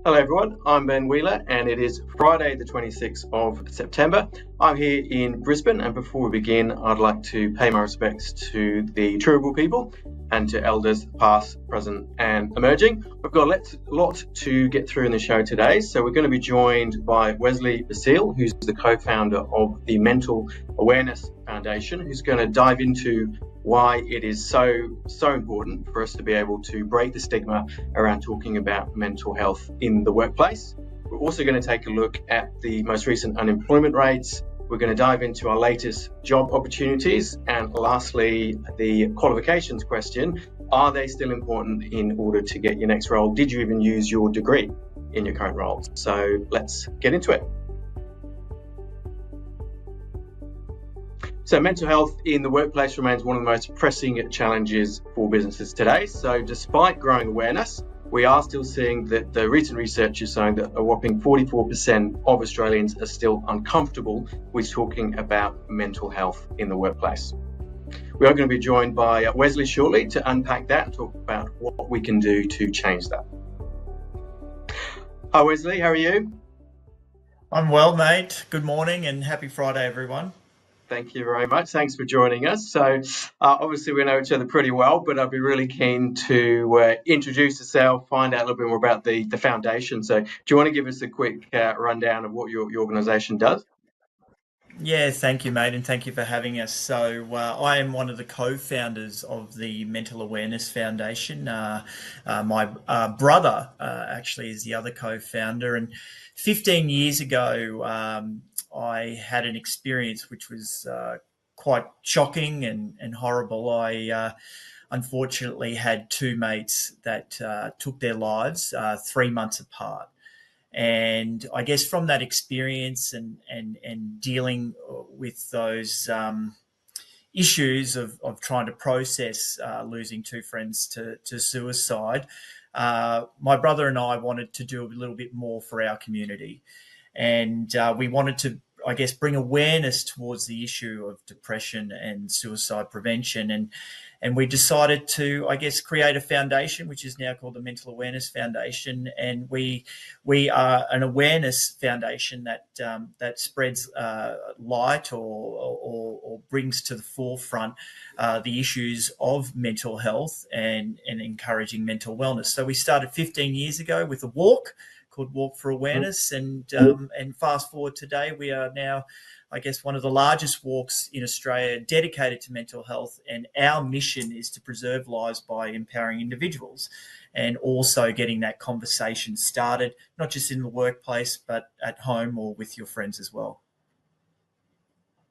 Hello everyone, I'm Ben Wheeler and it is Friday the 26th of September. I'm here in Brisbane, and before we begin I'd like to pay my respects to the Turrbal people and to elders past, present and emerging. We've got a lot to get through in the show today, so we're going to be joined by Wesley Vasile, who's the co-founder of the Mental Awareness Foundation, who's going to dive into why it is so important for us to be able to break the stigma around talking about mental health in the workplace. We're also going to take a look at the most recent unemployment rates. We're going to dive into our latest job opportunities, and lastly, the qualifications question: are they still important in order to get your next role? Did you even use your degree in your current role? So let's get into it. So mental health in the workplace remains one of the most pressing challenges for businesses today. So despite growing awareness, we are still seeing that the recent research is showing that a whopping 44% of Australians are still uncomfortable with talking about mental health in the workplace. We are going to be joined by Wesley shortly to unpack that and talk about what we can do to change that. Hi Wesley, how are you? I'm well, mate. Good morning and happy Friday, everyone. Thank you very much. Thanks for joining us. So obviously we know each other pretty well, but I'd be really keen to introduce yourself, find out a little bit more about the foundation. So do you want to give us a quick rundown of what your organisation does? Yeah, thank you, mate, and thank you for having us. So I am one of the co-founders of the Mental Awareness Foundation. My brother actually is the other co-founder, and 15 years ago I had an experience which was quite shocking and horrible. I unfortunately had two mates that took their lives 3 months apart. And I guess from that experience and dealing with those issues of trying to process losing two friends to suicide, my brother and I wanted to do a little bit more for our community. And we wanted to, I guess, bring awareness towards the issue of depression and suicide prevention. And we decided to, I guess, create a foundation, which is now called the Mental Awareness Foundation. And we are an awareness foundation that spreads light or brings to the forefront the issues of mental health and encouraging mental wellness. So we started 15 years ago with a walk called Walk for Awareness, and fast forward today, we are now, I guess, one of the largest walks in Australia dedicated to mental health, and our mission is to preserve lives by empowering individuals and also getting that conversation started, not just in the workplace, but at home or with your friends as well.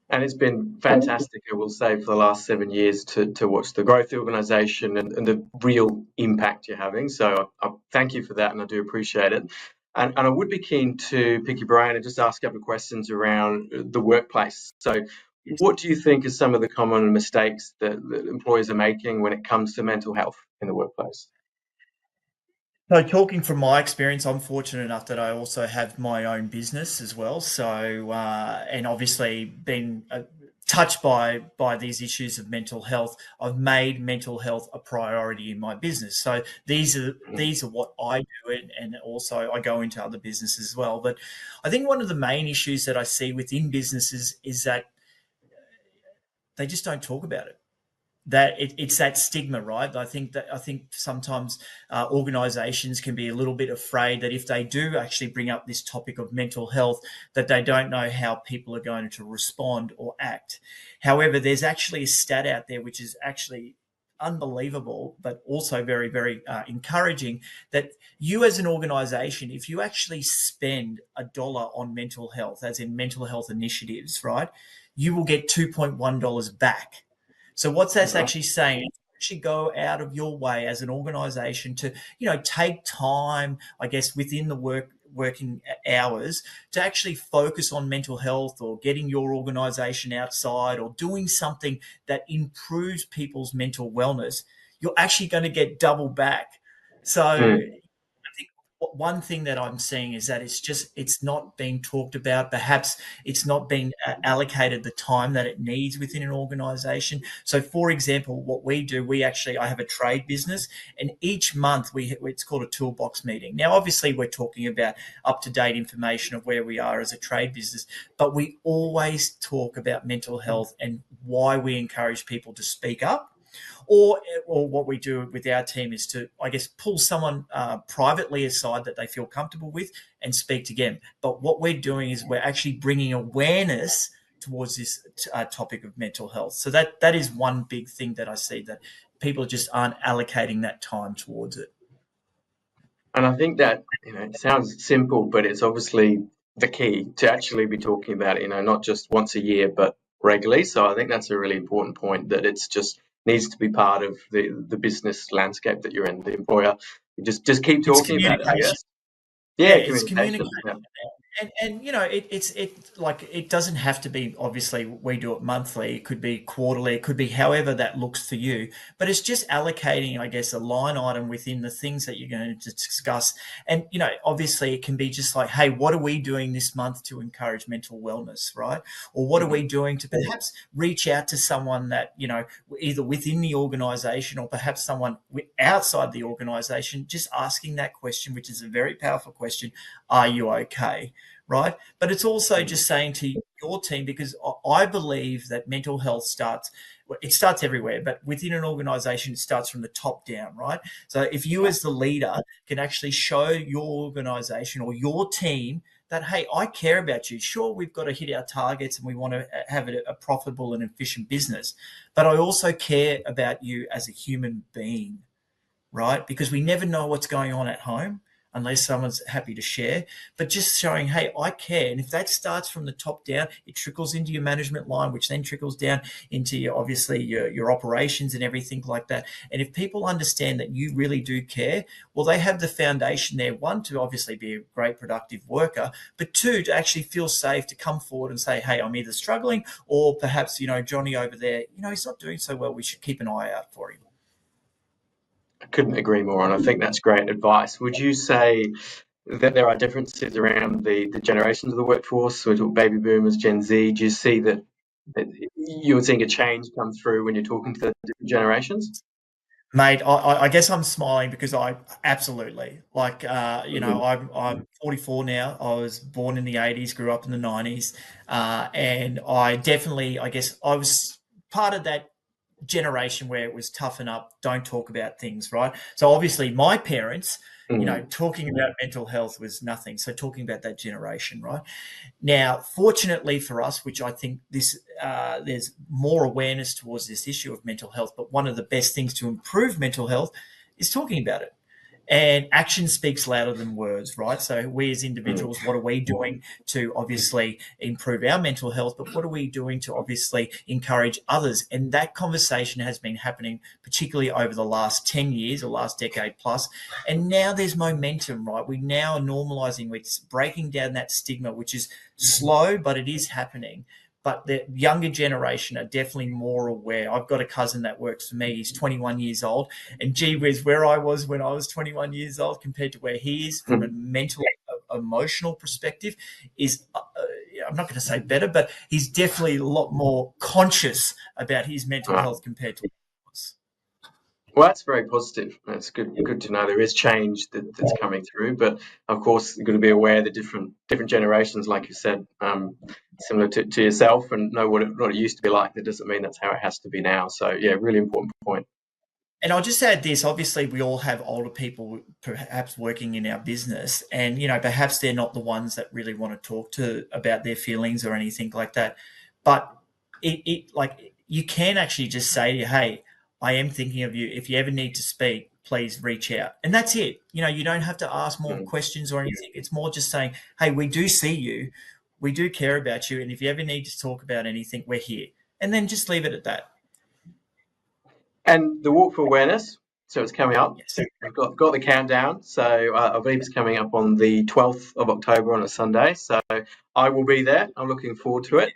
And it's been fantastic, I will say, for the last 7 years to watch the growth of the organisation and the real impact you're having. So I thank you for that, and I do appreciate it. And I would be keen to pick your brain and just ask a couple of questions around the workplace. So what do you think are some of the common mistakes that employers are making when it comes to mental health in the workplace? So talking from my experience, I'm fortunate enough that I also have my own business as well. So, and obviously been touched by these issues of mental health, I've made mental health a priority in my business. So these are what I do, and also I go into other businesses as well. But I think one of the main issues that I see within businesses is that they just don't talk about it. That it's that stigma, right? I think sometimes organisations can be a little bit afraid that if they do actually bring up this topic of mental health, that they don't know how people are going to respond or act. However, there's actually a stat out there which is actually unbelievable, but also very, very encouraging, that you as an organisation, if you actually spend $1 on mental health, as in mental health initiatives, right, you will get $2.1 back. So what's that's actually saying? Actually go out of your way as an organisation to, take time, I guess, within the working hours to actually focus on mental health, or getting your organisation outside, or doing something that improves people's mental wellness. You're actually going to get double back. So I think one thing that I'm seeing is that it's not being talked about. Perhaps it's not being allocated the time that it needs within an organisation. So, for example, what we do, I have a trade business, and each month it's called a toolbox meeting. Now, obviously, we're talking about up-to-date information of where we are as a trade business, but we always talk about mental health and why we encourage people to speak up. Or what we do with our team is to, I guess, pull someone privately aside that they feel comfortable with and speak to them. But what we're doing is we're actually bringing awareness towards this topic of mental health. So that is one big thing that I see, that people just aren't allocating that time towards it. And I think that, it sounds simple, but it's obviously the key to actually be talking about it, not just once a year, but regularly. So I think that's a really important point, that it's just needs to be part of the business landscape that you're in, the employer. You just keep talking about it, I guess. Yeah, it's communication. And it doesn't have to be, obviously we do it monthly, it could be quarterly, it could be however that looks for you, but it's just allocating, I guess, a line item within the things that you're going to discuss. And obviously it can be just like, hey, what are we doing this month to encourage mental wellness, right? Or what are we doing to perhaps reach out to someone that either within the organization or perhaps someone outside the organization, just asking that question, which is a very powerful question: are you okay? Right? But it's also just saying to your team, because I believe that mental health starts everywhere, but within an organization, it starts from the top down, right? So if you as the leader can actually show your organization or your team that, hey, I care about you. Sure, we've got to hit our targets and we want to have a profitable and efficient business, but I also care about you as a human being, right? Because we never know what's going on at home unless someone's happy to share, but just showing, hey, I care. And if that starts from the top down, it trickles into your management line, which then trickles down into your operations and everything like that. And if people understand that you really do care, well, they have the foundation there, one, to obviously be a great productive worker, but two, to actually feel safe to come forward and say, hey, I'm either struggling or perhaps, Johnny over there, he's not doing so well. We should keep an eye out for him. I couldn't agree more, and I think that's great advice. Would you say that there are differences around the generations of the workforce? So we talk baby boomers, Gen Z. Do you see that you're seeing a change come through when you're talking to the different generations? Mate, I guess I'm smiling because I absolutely I'm 44 now. I was born in the 80s, grew up in the 90s, and I definitely, I guess, I was part of that generation where it was toughen up, don't talk about things, right? So obviously my parents, talking about mental health was nothing. So talking about that generation, right? Now, fortunately for us, which I think there's more awareness towards this issue of mental health, but one of the best things to improve mental health is talking about it. And action speaks louder than words, right? So we as individuals, what are we doing to obviously improve our mental health, but what are we doing to obviously encourage others? And that conversation has been happening particularly over the last 10 years or last decade plus. And now there's momentum, right? We now are normalising, we're breaking down that stigma, which is slow, but it is happening. But the younger generation are definitely more aware. I've got a cousin that works for me. He's 21 years old. And gee whiz, where I was when I was 21 years old compared to where he is from a mental, emotional perspective is, I'm not going to say better, but he's definitely a lot more conscious about his mental health compared to us. Well, that's very positive. That's good to know there is change that's coming through. But of course, you've got to be aware that different generations, like you said, similar to yourself, and know what it used to be like. That doesn't mean that's how it has to be now. So yeah, really important point. And I'll just add this, obviously we all have older people perhaps working in our business, and perhaps they're not the ones that really want to talk to about their feelings or anything like that. But you can actually just say, hey, I am thinking of you. If you ever need to speak, please reach out. And that's it. You don't have to ask more questions or anything. It's more just saying, hey, we do see you. We do care about you. And if you ever need to talk about anything, we're here. And then just leave it at that. And the Walk for Awareness, so it's coming up. Yes. I've got the countdown. So I believe it's coming up on the 12th of October on a Sunday. So I will be there. I'm looking forward to it.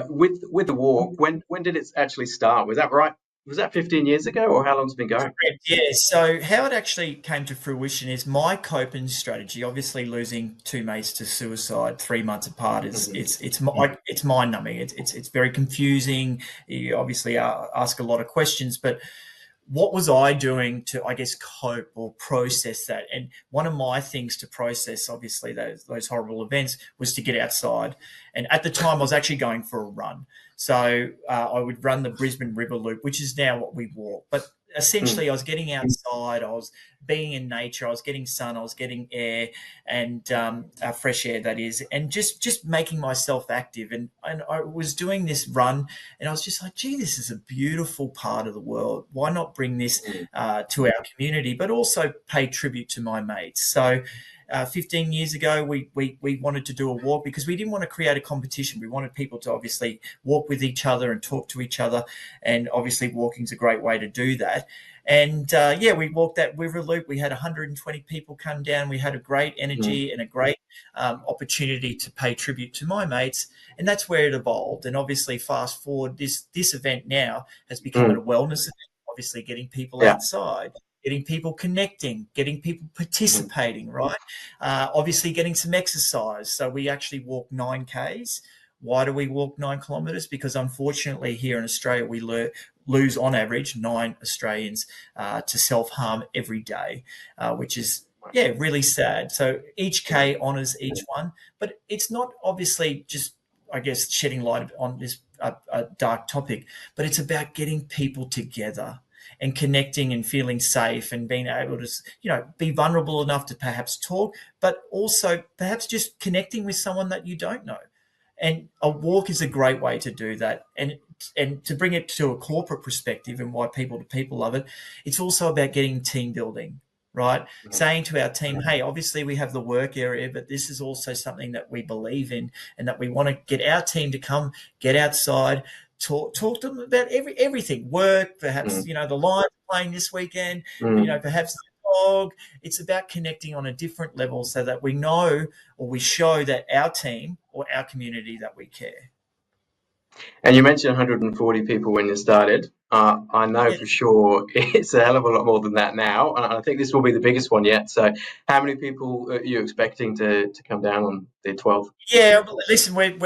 With the walk, when did it actually start? Was that right? Was that 15 years ago, or how long's it been going? Yeah, so how it actually came to fruition is my coping strategy. Obviously, losing two mates to suicide 3 months apart is it's mind numbing. It's very confusing. You obviously ask a lot of questions, but what was I doing to, I guess, cope or process that? And one of my things to process, obviously, those horrible events was to get outside. And at the time, I was actually going for a run. So I would run the Brisbane River Loop, which is now what we walk. But essentially, I was getting outside, I was being in nature, I was getting sun, I was getting air, and fresh air, that is, and just making myself active. And I was doing this run, and I was just like, gee, this is a beautiful part of the world. Why not bring this to our community, but also pay tribute to my mates? So 15 years ago, we wanted to do a walk because we didn't want to create a competition. We wanted people to obviously walk with each other and talk to each other. And obviously walking's a great way to do that. And we walked that river loop. We had 120 people come down. We had a great energy and a great opportunity to pay tribute to my mates. And that's where it evolved. And obviously fast forward, this event now has become a wellness event, obviously getting people outside, getting people connecting, getting people participating, right? Obviously getting some exercise. So we actually walk 9Ks. Why do we walk 9 kilometres? Because unfortunately here in Australia, we lose on average 9 Australians to self-harm every day, which is, really sad. So each K honours each one, but it's not obviously just, I guess, shedding light on this dark topic, but it's about getting people together and connecting and feeling safe and being able to, be vulnerable enough to perhaps talk, but also perhaps just connecting with someone that you don't know. And a walk is a great way to do that. And to bring it to a corporate perspective and why people to people love it, it's also about getting team building, right? Saying to our team, hey, obviously we have the work area, but this is also something that we believe in and that we want to get our team to come, get outside, talk to them about everything, work, perhaps, the Lions playing this weekend, perhaps the dog. It's about connecting on a different level so that we know or we show that our team or our community that we care. And you mentioned 140 people when you started. I know for sure it's a hell of a lot more than that now, and I think this will be the biggest one yet. So how many people are you expecting to come down on the 12th? Yeah, listen, we're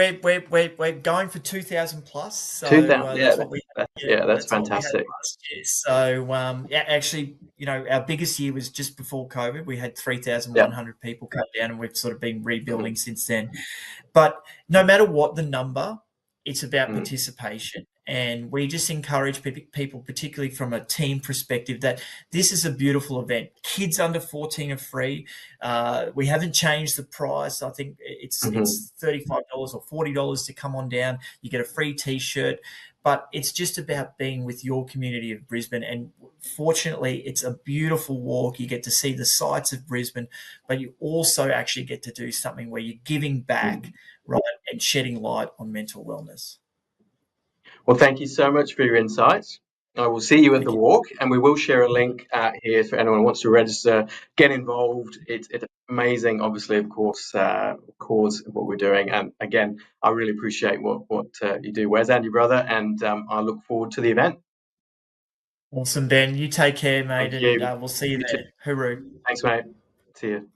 going for 2,000 plus. So 2,000, that's fantastic. So actually, our biggest year was just before COVID. We had 3,100 people come down, and we've sort of been rebuilding since then. But no matter what the number, it's about participation. And we just encourage people, particularly from a team perspective, that this is a beautiful event. Kids under 14 are free. We haven't changed the price. I think it's $35 or $40 to come on down. You get a free T-shirt. But it's just about being with your community of Brisbane. And fortunately, it's a beautiful walk. You get to see the sights of Brisbane, but you also actually get to do something where you're giving back, right, and shedding light on mental wellness. Well, thank you so much for your insights. I will see you at the walk, and we will share a link here for anyone who wants to register, get involved. It's amazing, obviously, of course, cause what we're doing. And again, I really appreciate what you do, Wes, and your brother, and I look forward to the event. Awesome, Ben. You take care, mate, and we'll see you there. Hooroo. Thanks, mate. See you.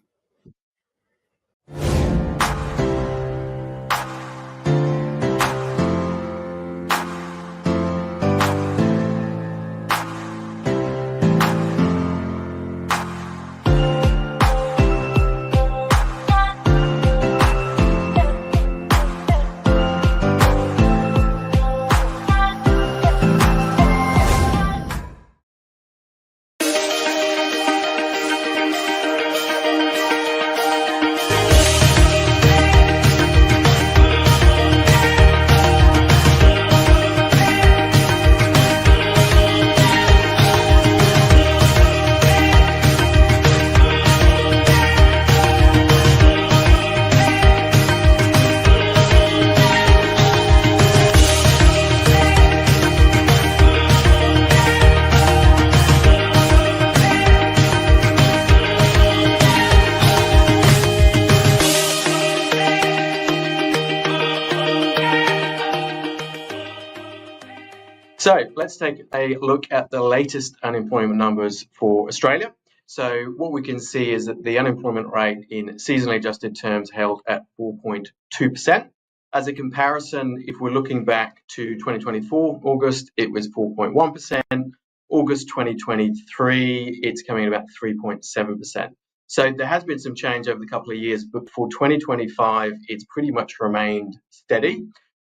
So let's take a look at the latest unemployment numbers for Australia. So what we can see is that the unemployment rate in seasonally adjusted terms held at 4.2%. As a comparison, if we're looking back to 2024 August, it was 4.1%. August 2023, it's coming in about 3.7%. So there has been some change over the couple of years, but for 2025, it's pretty much remained steady.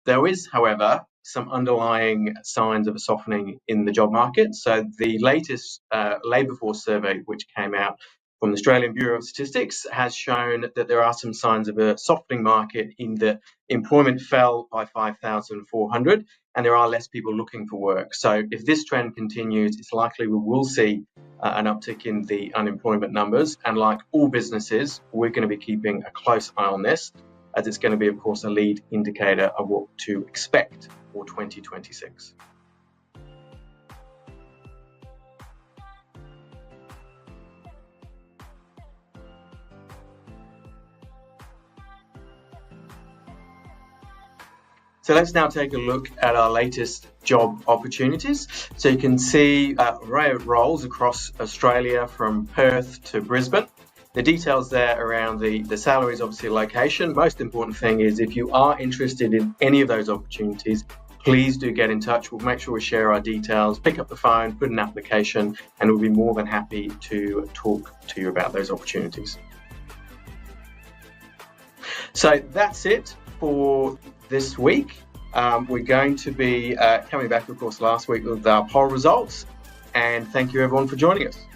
There is, however, some underlying signs of a softening in the job market. So the latest labour force survey, which came out from the Australian Bureau of Statistics, has shown that there are some signs of a softening market in that employment fell by 5,400 and there are less people looking for work. So if this trend continues, it's likely we will see an uptick in the unemployment numbers. And like all businesses, we're going to be keeping a close eye on this, as it's going to be, of course, a lead indicator of what to expect for 2026. So let's now take a look at our latest job opportunities. So you can see an array of roles across Australia from Perth to Brisbane. The details there around the salaries, obviously location. Most important thing is if you are interested in any of those opportunities, please do get in touch. We'll make sure we share our details, pick up the phone, put an application, and we'll be more than happy to talk to you about those opportunities. So that's it for this week. We're going to be coming back, of course, last week with our poll results. And thank you everyone for joining us.